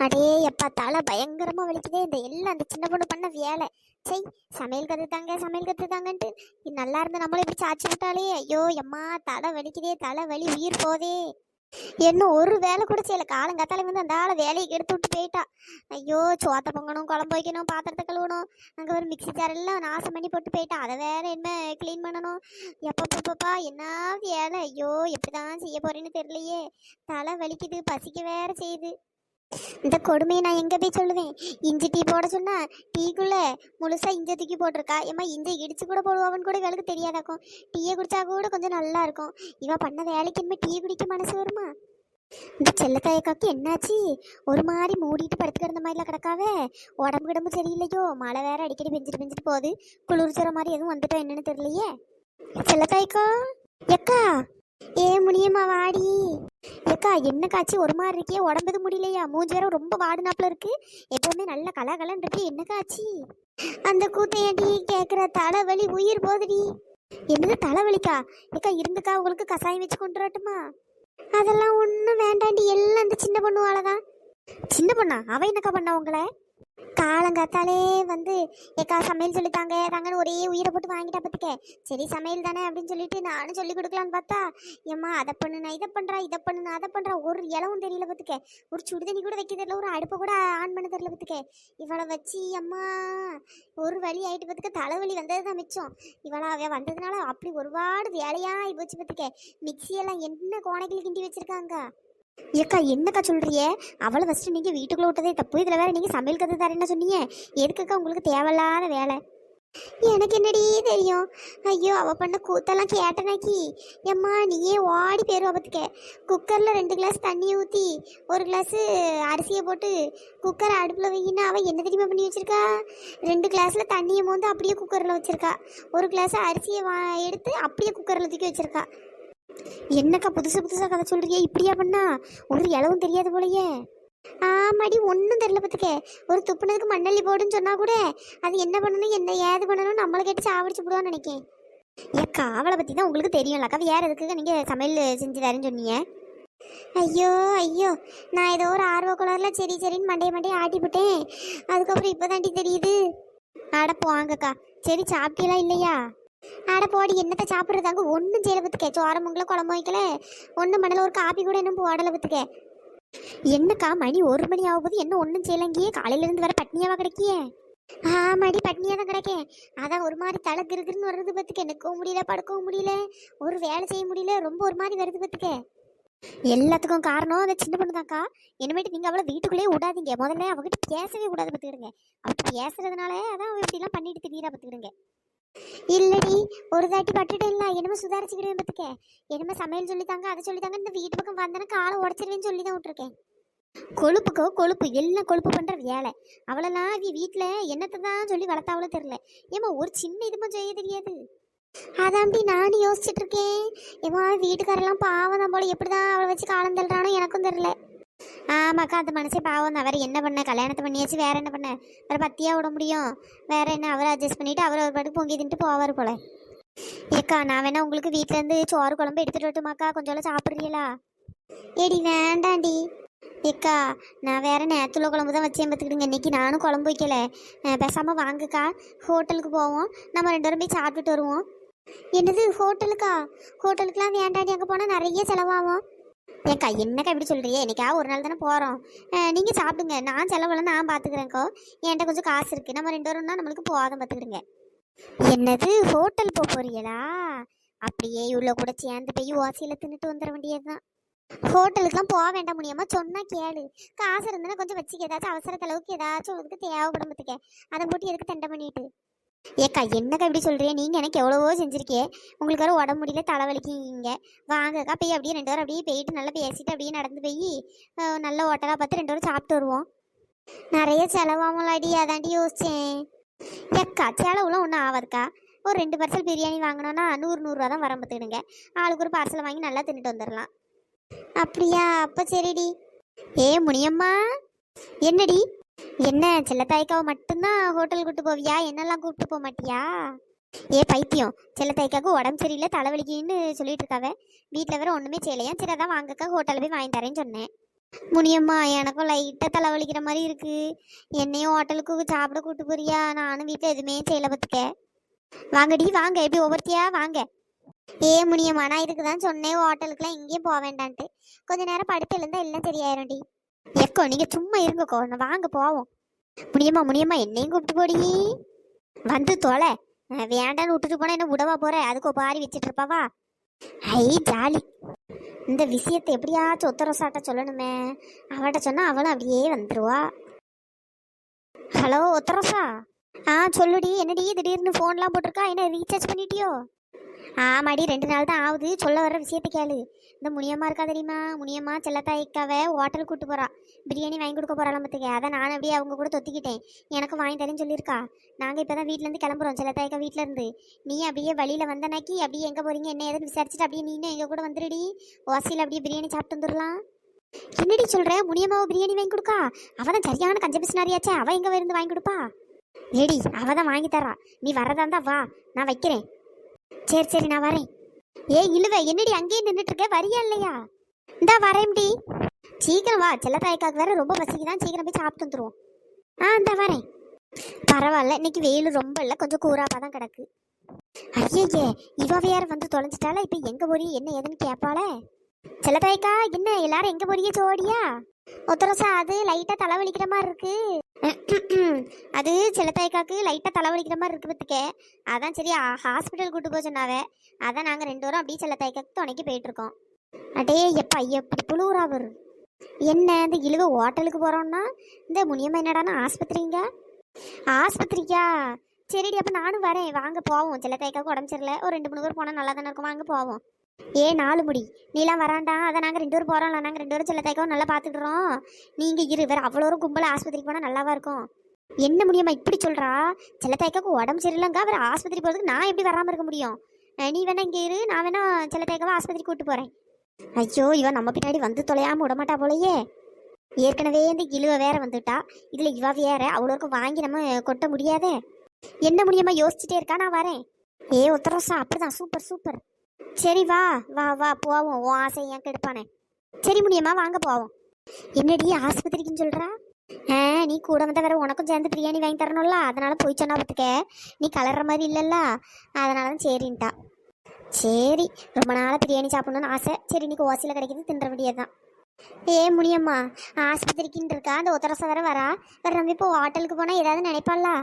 அடே எப்பா தலை பயங்கரமா வலிக்குதே. இந்த எல்லாம் அந்த சின்ன பொண்ணு பண்ண வேலை. சை, சமையல் கற்றுத்தாங்க சமையல் கற்றுத்தாங்கன்ட்டு நல்லா இருந்து நம்மளும் இப்படி சாச்சு விட்டாலே. ஐயோ எம்மா, தலை வலிக்குதே, தலை வலி உயிர் போதே. இன்னும் ஒரு வேலை கூட செய்யல. காலங்காத்தால வந்து அந்த ஆளை வேலையை எடுத்து விட்டு போயிட்டா. ஐயோ, சோத்த பொங்கணும், குழம்பு வைக்கணும், பாத்திரத்தை கழுவணும், அங்கே ஒரு மிக்சி ஜார் எல்லாம் நாசம் பண்ணி போட்டு போயிட்டா. அதை வேற என்ன க்ளீன் பண்ணணும். எப்பப்பப்பா என்ன வேலை. ஐயோ, எப்படிதான் செய்ய போறேன்னு தெரியலையே. தலை வலிக்குது, பசிக்க வேற செய்யுது. இந்த கொடுமையை நான் எங்கே போய் சொல்லுவேன். இஞ்சி டீ போட சொன்னா டீக்குள்ள முழுசா இஞ்சி தூக்கி போட்டிருக்கா. ஏமா இஞ்சி இடிச்சு கூட போடுவான்னு கூட இவளுக்கு தெரியாதாக்கும். டீயை குடிச்சா கூட கொஞ்சம் நல்லா இருக்கும். இவ பண்ண வேலைக்கு இனிமே டீ குடிக்க மனசு வருமா? இந்த செல்லத்தாயக்காக்கு என்னாச்சு? ஒரு மாதிரி மூடிட்டு படுத்து கிடந்த மாதிரிலாம் கிடக்காவே. உடம்பு கிடம்பு சரியில்லையோ? மழை வேற அடிக்கடி பெஞ்சிட்டு போகுது. குளிர்ச்சுற மாதிரி எதுவும் வந்துட்டோம் என்னன்னு தெரியலையே. செல்லத்தாய்க்கா, எக்கா, ஏ முனியம்மா வாடி. ஏக்கா, என்ன காட்சி ஒரு மாதிரி இருக்கே? உடம்பு எதுவும் முடியலையா? மூஞ்சி வேற ரொம்ப வாடினாப்புல இருக்கு. எப்பவுமே நல்ல கலகலன்னு இருக்கு. என்ன காட்சி? அந்த கூத்தையடி கேட்குற, தலைவலி உயிர் போகுதுடி. என்னது தலைவலிக்கா? ஏக்கா இருந்துக்கா, உங்களுக்கு கசாயம் வச்சு கொண்டு வரட்டுமா? அதெல்லாம் ஒன்றும் வேண்டாண்டி, எல்லாம் அந்த சின்ன பொண்ணுவாலதான். சின்ன பொண்ணா? அவ என்னக்கா பண்ணா உங்களை? காலங்காத்தாலே வந்து ஏக்கா சமையல் சொல்லித்தாங்க தாங்கன்னு ஒரே உயிரை போட்டு வாங்கிட்டா பத்துக்க. சரி சமையல் தானே அப்படின்னு சொல்லிட்டு நானும் சொல்லி கொடுக்கலான்னு பார்த்தா, ஏம்மா அதை பண்ணு, நான் இதை பண்ணுறா, இதை பண்ணு, நான் அதை பண்ணுறா. ஒரு இலவும் தெரியல பத்துக்க. ஒரு சுடுதண்ணி கூட வைக்க தெரியல, ஒரு அடுப்பை கூட ஆன் பண்ண தெரியல பத்துக்க. இவளை வச்சு அம்மா ஒரு வழி ஆகிட்டு பத்துக்க. தலைவலி வந்தது தான் மிச்சம். அவ வந்ததுனால அப்படி ஒருபாடு வேலையாக போச்சு பத்துக்க. மிக்சியெல்லாம் என்ன கோணைகள் கிண்டி வச்சிருக்காங்க. ஏக்கா என்னக்கா சொல்றிய? அவளை ஃபஸ்ட்டு நீங்கள் வீட்டுக்குள்ளே விட்டதே தப்பு. இதில் வேற நீங்கள் சமையல் கற்று தரேன்னு சொன்னீங்க. எதுக்குக்கா உங்களுக்கு தேவையில்லாத வேலை? எனக்கு என்னடி தெரியும். ஐயோ, அவள் பண்ண கூத்தெல்லாம் கேட்டனாக்கி எம்மா நீயே ஓடி போயிடுவா பத்துக்க. குக்கரில் 2 கிளாஸ் தண்ணியை ஊற்றி 1 கிளாஸு அரிசியை போட்டு குக்கரை அடுப்பில் வைக்கினா அவள் என்ன தெரியுமா பண்ணி வச்சுருக்கா? 2 கிளாஸில் தண்ணியை மோந்து அப்படியே குக்கரில் வச்சுருக்கா. 1 கிளாஸ் அரிசியை எடுத்து அப்படியே குக்கரில் தூக்கி வச்சுருக்கா. என்னக்கா புதுசாக கதை சொல்றியே? இப்படியா பண்ணா? ஒரு இளவும் தெரியாது போலையே. ஆமாடி, ஒன்றும் தெரியல பத்துக்க. ஒரு துப்புனதுக்கு மண்ணள்ளி போடுன்னு சொன்னா கூட அது என்ன பண்ணணும், என்ன ஏது பண்ணணும் நம்மளை கேட்டு சாவடிச்சு விடுவான்னு நினைக்கேன். ஏக்கா அவளை பற்றி தான் உங்களுக்கு தெரியும்லக்கா. வேற எதுக்கு நீங்கள் சமையல் செஞ்சு தரேன்னு சொன்னீங்க? ஐயோ ஐயோ, நான் ஏதோ ஒரு ஆர்வ குளரில் சரின்னு மண்டையை ஆட்டிவிட்டேன். அதுக்கப்புறம் இப்போ தாண்டி தெரியுது. அடப்போ வாங்கக்கா. சரி சாப்பிட்டீங்களா இல்லையா? அட போடி, என்னத்தை சாப்பிட்றதாங்க? ஒன்றும் செய்யலை பத்துக்க. சோற முங்கல குழம்பு வைக்கல, ஒன்றும் பண்ணல. ஒரு காப்பி கூட இன்னும் போடலை பத்துக்க. என்னக்கா மணி 1 மணி ஆகும்போது என்ன ஒன்றும் செய்யலங்கியே? காலையிலேருந்து வேற பட்னியாவா கிடைக்கியே? ஆமாடி, பட்னியாக தான் கிடைக்கேன். அதான் ஒரு மாதிரி தலை கிருக்குன்னு வருது பத்துக்க. நிற்கவும் முடியல, படுக்கவும் முடியல, ஒரு வேலை செய்ய முடியல, ரொம்ப ஒரு மாதிரி வருது பத்துக்க. எல்லாத்துக்கும் காரணம் அந்த சின்ன பொண்ணு தான்க்கா. இனிமேட்டு நீங்கள் அவளை வீட்டுக்குள்ளேயே விடாதீங்க. முதல்ல அவகிட்ட பேசவே கூடாது பத்துக்கிடுங்க. அவகிட்ட பேசுறதுனால அதான் அவள் இப்படிலாம் பண்ணிட்டு திடீரா பத்துக்கிடுங்க. இல்லடி, ஒரு தாட்டி பட்டுட்டு இல்லை, என்னமோ சுதாரிச்சுக்கிடுவேன் பத்துக்க. என்னமோ சமையல் சொல்லித்தாங்க, அதை சொல்லித்தாங்க, இந்த வீட்டு பக்கம் வந்தேன்னா காலை உடச்சிருவேன்னு சொல்லி தான் விட்டுருக்கேன். கொழுப்புக்கோ கொழுப்பு, எல்லாம் கொழுப்பு பண்ணுற வேலை. அவளெல்லாம் வீட்டில் என்னத்தை தான் சொல்லி வளர்த்தாவளோ தெரில. ஏமா ஒரு சின்ன இதுமா செய்ய தெரியாது. அதான்டி நானும் யோசிச்சுட்டு இருக்கேன். ஏமா வீட்டுக்காரெல்லாம் பாவம் தான் போல, எப்படி தான் அவளை வச்சு காலம் தள்ளுறானோ எனக்கும் தெரில. ஆமாக்கா, அந்த மனசே பாவம் தான். வேற என்ன பண்ண? கல்யாணத்தை பண்ணியாச்சு, வேற என்ன பண்ண? வேற பத்தியா விட முடியும்? வேற என்ன? அவரை அட்ஜஸ்ட் பண்ணிட்டு அவர் ஒரு பாட்டுக்கு பொங்கி தின்ட்டு போவார் போல. ஏக்கா நான் வேணா உங்களுக்கு வீட்டிலேருந்து சோறு குழம்பு எடுத்துட்டு வரட்டுமாக்கா? கொஞ்சம் சாப்பிட்றீங்களா? ஏடி வேண்டாண்டி. ஏக்கா நான் வேற நேரத்துல குழம்பு தான் வச்சேன் பார்த்துக்கிடுங்க. இன்னைக்கு நானும் குழம்பு வைக்கல. பேசாமல் வாங்கக்கா, ஹோட்டலுக்கு போவோம், நம்ம 2 பேரும் போய் சாப்பிட்டுட்டு வருவோம். என்னது ஹோட்டலுக்கா? ஹோட்டலுக்குலாம் வேண்டாண்டி, அங்கே போனால் நிறைய செலவாகும். ஏக்கா என்னக்கா இப்படி சொல்கிறியே? என்னைக்கா ஒரு நாள் தானே போகிறோம். நீங்கள் சாப்பிடுங்க, நான் செலவெல்லாம் நான் பார்த்துக்கிறேன்க்கோ. என்கிட்ட கொஞ்சம் காசு இருக்குது, நம்ம 2 பேரும்னா நம்மளுக்கு போகாத பார்த்துக்கிடுங்க. என்னது ஹோட்டல் போக போறீங்களா? அப்படியே இவ்வளோ கூட சேர்ந்து போய் ஓசையில் தின்னுட்டு வந்துட வேண்டியது தான். ஹோட்டலுக்குலாம் போக வேண்டாம் முடியாமா? சொன்னால் கேளு. காசு இருந்ததுன்னா கொஞ்சம் வச்சுக்க, ஏதாச்சும் அவசர செலவுக்கு ஏதாச்சும் அதுக்கு தேவைப்படும் பார்த்துக்க. அதை போட்டு எதுக்கு தண்டை பண்ணிட்டு? ஏக்கா என்னக்கா இப்படி சொல்கிறீங்க? நீங்கள் எனக்கு எவ்வளவோ செஞ்சுருக்கே. உங்களுக்கு வேறு உடம்பு முடியல, தலைவலிக்கிங்க. வாங்கக்கா போய் அப்படியே 2 பேரும் அப்படியே போயிட்டு நல்லா பேசிட்டு அப்படியே நடந்து போய் நல்ல ஹோட்டலாக பார்த்து 2 பேரும் சாப்பிட்டு வருவோம். நிறைய செலவாமலாடி, அதாண்டி யோசித்தேன். ஏக்கா செலவுலாம் ஒன்றும் ஆகாதுக்கா. ஒரு 2 பார்சல் பிரியாணி வாங்கினோன்னா 100 தான் வரம் பார்த்துக்கிடுங்க. ஆளுக்கு ஒரு பார்சலை வாங்கி நல்லா தின்னுட்டு வந்துடலாம். அப்படியா? அப்போ சரிடி. ஏ முனியம்மா, என்னடி? என்ன செல்லத்தாய்க்காவை மட்டும்தான் ஹோட்டல் கூப்பிட்டு போவியா? என்னெல்லாம் கூப்பிட்டு போக மாட்டியா? ஏ பைத்தியம், செல்லத்தாய்க்காவுக்கு உடம்பு சரியில்லை, தலைவலிக்குன்னு சொல்லிட்டு இருக்காவ. வீட்டில் வேற ஒன்றுமே செய்யலையா? சரி அதான் வாங்கக்கா ஹோட்டலில் போய் வாங்கி தரேன்னு சொன்னேன். முடியுமா எனக்கும் லைட்டாக தலைவலிக்கிற மாதிரி இருக்கு. என்னையும் ஹோட்டலுக்கு சாப்பிட கூட்டு போறியா? நானும் வீட்டில் எதுவுமே செய்யல பார்த்துக்க. வாங்கடி வாங்க, எப்படி ஒவ்வொருத்தியா வாங்க. முடியுமா நான் இதுக்கு தான் சொன்னேன் ஹோட்டலுக்குலாம் எங்கேயும் போக வேண்டான்ட்டு. கொஞ்ச நேரம் படுத்து எழுந்தா எல்லாம் சரியாயிரும்டி. எக்கோ நீங்கள் சும்மா இருங்கக்கோ, வாங்க போவோம். முடியுமா என்னையும் கூப்பிட்டு போடி. வந்து தொலை. வேண்டான்னு விட்டுட்டு போனா என்ன விடவா போற? அதுக்கு பாரி வச்சுட்டு இருப்பாவா? ஐ ஜாலி. இந்த விஷயத்தை எப்படியாச்சும் ஒத்தரசாட்ட சொல்லணுமே. அவட்ட சொன்னா அவளும் அப்படியே வந்துருவா. ஹலோ ஒத்தரசா. சொல்லுடி. என்னடி திடீர்னு ஃபோன்லாம் போட்டிருக்கா? என்ன ரீசார்ஜ் பண்ணிட்டியோ? ஆமாடி 2 நாள் தான் ஆகுது. சொல்ல வர்ற விஷயத்தை கேளு. இந்த முனியம்மா இருக்கா தெரியுமா? முனியம்மா செல்லத்தாய்க்காவை ஹோட்டலுக்கு கூட்டு போறா. பிரியாணி வாங்கி கொடுக்க போறாள் பார்த்துக்க. அதை நான் அப்படியே அவங்க கூட தொத்திக்கிட்டேன். எனக்கு வாங்கி தரேன்னு சொல்லியிருக்கா. நாங்கள் இப்போ தான் வீட்டிலேருந்து கிளம்புறோம் செல்லத்தாய்க்கா வீட்டிலேருந்து. நீ அப்படியே வழியில் வந்தனாக்கி அப்படியே எங்கே போறீங்க என்ன ஏதுன்னு விசாரிச்சுட்டு அப்படியே நீனும் எங்கள் கூட வந்துடுடி. ஓசியில் அப்படியே பிரியாணி சாப்பிட்டு வந்துடலாம். என்னடி சொல்கிறேன்? முனியம்மாவை பிரியாணி வாங்கி கொடுக்கா? அவள் தான் சரியான கஞ்ச பிசினாரியாச்சே. அவள் எங்கே இருந்து வாங்கி கொடுப்பா? ஏடி அவள் தான் வாங்கி தரா. நீ வரதா இருந்தா வா, நான் வைக்கிறேன். சரி நான் வரேன். இழுவ என்னடி அங்கேயே நின்றுட்டு இருக்க? வரியா இல்லையா? இந்தா வரேன்டி. சீக்கிரம் வா, செல்லத்தாய்க்காக்கு வேற ரொம்ப பசிக்குதான். சீக்கிரம் போய் சாப்பிட்டு வந்துருவோம். இந்தா வரேன். பரவாயில்ல, இன்னைக்கு வெயில் ரொம்ப இல்லை, கொஞ்சம் கூறாப்பா தான் கிடக்கு. ஐயே இவ வேற வந்து தொலைஞ்சிட்டால. இப்போ எங்க போறிய என்ன ஏதுன்னு கேட்பாளே. செல்லத்தாய்க்கா என்ன எல்லாரும் எங்க போறிய ஜோடியா? ஒத்தரசா அது லைட்டா தலைவலிக்கிற மாதிரி இருக்கு. அது செல்லத்தாய்க்காக்கு லைட்டாக தலைவலிக்கிற மாதிரி இருக்கு பத்துக்க. அதான் சரி ஹாஸ்பிட்டல் கூட்டு போக சொன்னாவே. அதான் நாங்கள் 2 பேரும் அப்படியே செல்லத்தாய்க்காக்கு துணைக்கு போயிட்டுருக்கோம். அடே எப்பா எப்படி புழுவுறா வரும். என்ன இந்த இழுவ ஹோட்டலுக்கு போகிறோன்னா இந்த முனியம்மா என்னடானா ஆஸ்பத்திரிங்க. ஆஸ்பத்திரிக்கா? சரிடி அப்போ நானும் வரேன். வாங்க போவோம். செல்லத்தாய்க்காக்கு உடம்பு சரியில்லை. ஒரு 2-3 பேர் போனால் நல்லா தானே இருக்கும். வாங்க போவோம். 4 முடி நீலாம் வராண்டா. அதை நாங்கள் 2 பேரும் போகிறோம்ல. நாங்கள் 2 பேரும் செல்லத்தாய்க்காவும் நல்லா பார்த்துக்கிறோம். நீங்கள் இரு. வேறு அவ்வளோ கும்பல ஆஸ்பத்திரிக்கு போனால் நல்லாவா இருக்கும்? என்ன முடியுமா இப்படி சொல்கிறா? செல்லத்தாய்க்காவுக்கு உடம்பு சரியில்லைங்க. வேறு ஆஸ்பத்திரி போகிறதுக்கு நான் எப்படி வராமல் இருக்க முடியும்? நீ வேணா இங்கே இரு, நான் வேணா செல்லத்தாய்க்காவை ஆஸ்பத்திரிக்கு கூப்பிட்டு போகிறேன். ஐயோ இவன் நம்ம பின்னாடி வந்து தொலையாமல் விடமாட்டா போலையே. ஏற்கனவே இந்த இழுவ வேற வந்துட்டா. இதில் இவ வேற அவ்வளோக்கும் வாங்கி நம்ம கொட்ட முடியாதே. என்ன முடியுமா யோசிச்சுட்டே இருக்கா. நான் வரேன். ஒத்தரசா அப்படிதான். Super super. சரி வா வா வா போவோம். உன் ஆசை ஏன் கெடுப்பானே. சரி முடியுமா வாங்க போவோம். என்னடி ஆஸ்பத்திரிக்குன்னு சொல்கிறா? நீ கூட வந்தால் வேற உனக்கும் சேர்ந்து பிரியாணி வாங்கி தரணும்ல. அதனால போய் சொன்னா பார்த்துக்க. நீ கலர்ற மாதிரி இல்லைல்ல, அதனால தான் சரின்ட்டா. சரி ரொம்ப நாளாக பிரியாணி சாப்பிடணும்னு ஆசை. சரி இன்னைக்கு ஓசியில் கிடைக்கிது தின்ற வேண்டியதுதான். முடியுமா ஆஸ்பத்திரிக்குன்னு இருக்கா. அந்த ஒத்தரசை வேற வரா. வேற நம்ம இப்போ ஹோட்டலுக்கு போனால் ஏதாவது நினைப்பாளா?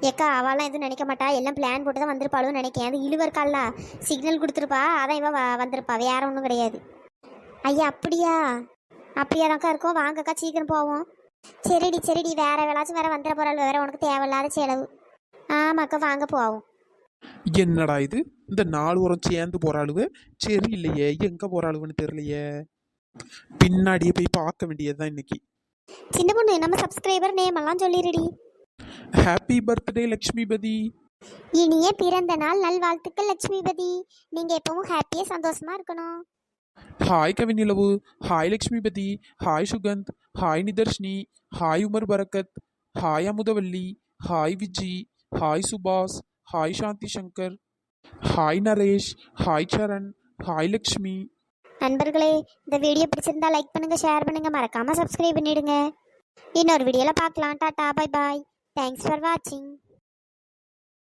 ஏக்கா அவெல்லாம் எதுவும் நினைக்க மாட்டா. எல்லாம் பிளான் போட்டு தான் வந்திருப்பாளும் நினைக்கேன். அது இழுவ இருக்காள்ல, சிக்னல் கொடுத்துருப்பா. அதான் இவ வந்திருப்பா. வேற ஒன்றும் கிடையாது. ஐயா அப்படியாதாக்கா இருக்கும். வாங்கக்கா சீக்கிரம் போவோம். சரிடி வேற வேளாச்சும் வேற வந்துட போறாள். வேற உனக்கு தேவையில்லாத செலவு. ஆமாக்கா வாங்க போவோம். என்னடா இது இந்த 4 உரம் சேர்ந்து போறாளுவ. சரி இல்லையே எங்க போறாளுவன்னு தெரியலையே. பின்னாடியே போய் பார்க்க வேண்டியதுதான் இன்னைக்கு. சின்ன பொண்ணு நம்ம சப்ஸ்கிரைபர் நேம் எல்லாம் சொல்லிடுடி. Happy birthday Lakshmipathi. இனிய பிறந்த நாள் நல்வாழ்த்துக்கள் லட்சுமிபதி. நீங்க எப்பவும் ஹாப்பியா சந்தோஷமா இருக்கணும். Hi Kavinilavu. Hi Lakshmipathi. Hi Sukanth. Hi Nitharshini. Hi Umar Barakath. Hi Amudhavalli. Hi Viji. Hi Subash. Hi Shanthi Shankar. Hi Naresh. Hi Saran. Hi Lakshmi. நண்பர்களே இந்த வீடியோ பிடிச்சிருந்தா லைக் பண்ணுங்க, ஷேர் பண்ணுங்க, மறக்காம சப்ஸ்கிரைப் பண்ணிடுங்க. இன்னொரு வீடியோல பார்க்கலாம். Tata bye bye. Thanks for வாட்சிங்.